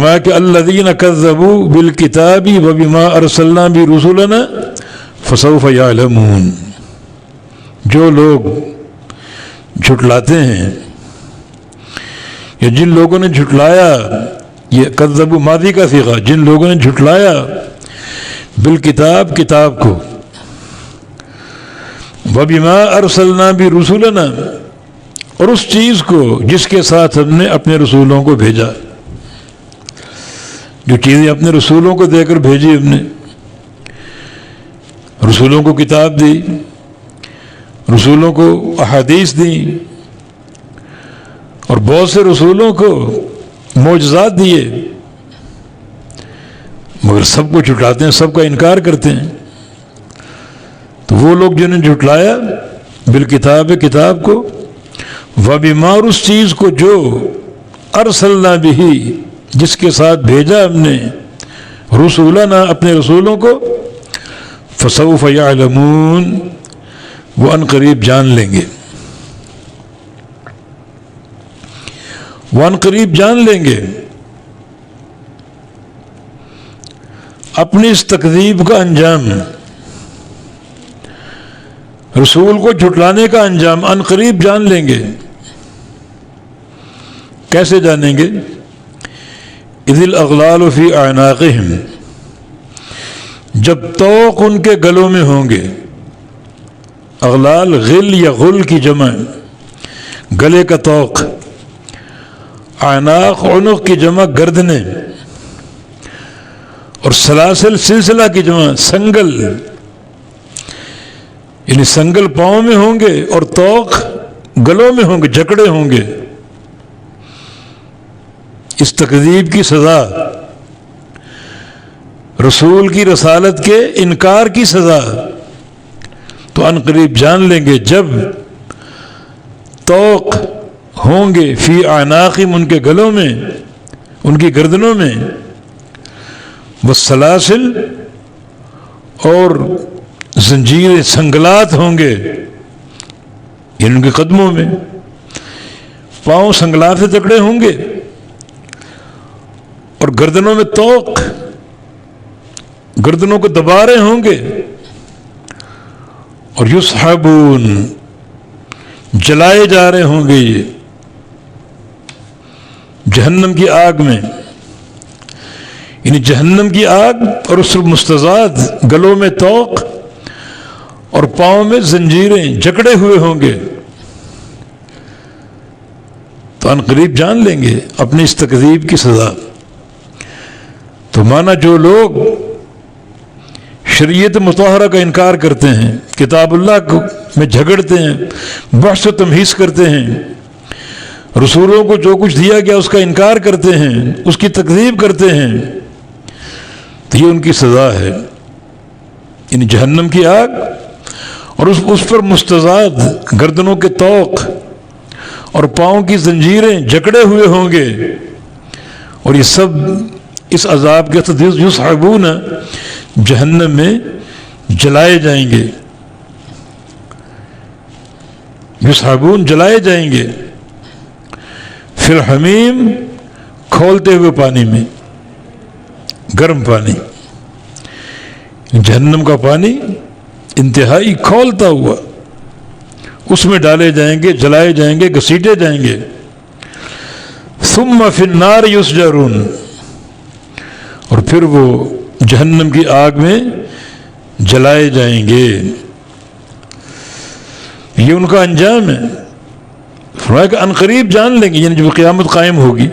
فرمایا کہ الذین کذبوا بالکتاب وبما ارسلنا به رسلنا فسوف یعلمون، جو لوگ جھٹلاتے ہیں یا جن لوگوں نے جھٹلایا، یہ کذبوا ماضی کا صیغہ، جن لوگوں نے جھٹلایا بالکتاب، کتاب کو، وبما ارسلنا به رسلنا، اور اس چیز کو جس کے ساتھ ہم نے اپنے رسولوں کو بھیجا، جو چیزیں اپنے رسولوں کو دے کر بھیجی، ہم نے رسولوں کو کتاب دی، رسولوں کو احادیث دی، اور بہت سے رسولوں کو معجزات دیے، مگر سب کو جھٹلاتے ہیں، سب کا انکار کرتے ہیں۔ تو وہ لوگ جنہوں نے جھٹلایا بالکتاب، کتاب کو، وبما، اور اس چیز کو جو ارسلنا به، جس کے ساتھ بھیجا ہم نے رسولنا، اپنے رسولوں کو، فسوف یعلمون، وہ ان قریب جان لیں گے، وہ ان قریب جان لیں گے اپنی اس تکذیب کا انجام، رسول کو جھٹلانے کا انجام ان قریب جان لیں گے۔ کیسے جانیں گے؟ اذ الاغلال فی اعناقہم، جب طوق ان کے گلوں میں ہوں گے۔ اغلال غل یا غل کی جمع، گلے کا طوق، اعناق عنق کی جمع گردنیں، اور سلاسل سلسلہ کی جمع سنگل، یعنی سنگل پاؤں میں ہوں گے اور طوق گلوں میں ہوں گے، جکڑے ہوں گے۔ اس تکذیب کی سزا، رسول کی رسالت کے انکار کی سزا تو ان قریب جان لیں گے جب طوق ہوں گے فی اعناقہم، ان کے گلوں میں، ان کی گردنوں میں، والسلاسل، اور زنجیریں، سنگلات ہوں گے ان کے قدموں میں، پاؤں سنگلات سے جکڑے ہوں گے اور گردنوں میں طوق، گردنوں کو دبا رہے ہوں گے، اور یسحبون، جلائے جا رہے ہوں گے یہ جہنم کی آگ میں، یعنی جہنم کی آگ اور اس مستضاد گلوں میں طوق اور پاؤں میں زنجیریں جکڑے ہوئے ہوں گے، تو ان قریب جان لیں گے اپنی اس تکذیب کی سزا۔ تو مانا جو لوگ شریعت مطہرہ کا انکار کرتے ہیں، کتاب اللہ میں جھگڑتے ہیں، بحث و تمہیز کرتے ہیں، رسولوں کو جو کچھ دیا گیا اس کا انکار کرتے ہیں، اس کی تکذیب کرتے ہیں، تو یہ ان کی سزا ہے، یعنی جہنم کی آگ اور اس پر مستضاد گردنوں کے طوق اور پاؤں کی زنجیریں جکڑے ہوئے ہوں گے، اور یہ سب اس عذاب کے ساتھ یسحبون، جہنم میں جلائے جائیں گے، یسحبون، جلائے جائیں گے، فی الحمیم، کھولتے ہوئے پانی میں، گرم پانی، جہنم کا پانی انتہائی کھولتا ہوا، اس میں ڈالے جائیں گے، جلائے جائیں گے، گھسیٹے جائیں گے۔ ثم فی النار یسجرون، اور پھر وہ جہنم کی آگ میں جلائے جائیں گے۔ یہ ان کا انجام ہے۔ فرمایا کہ ان قریب جان لیں گے، یعنی جب قیامت قائم ہوگی،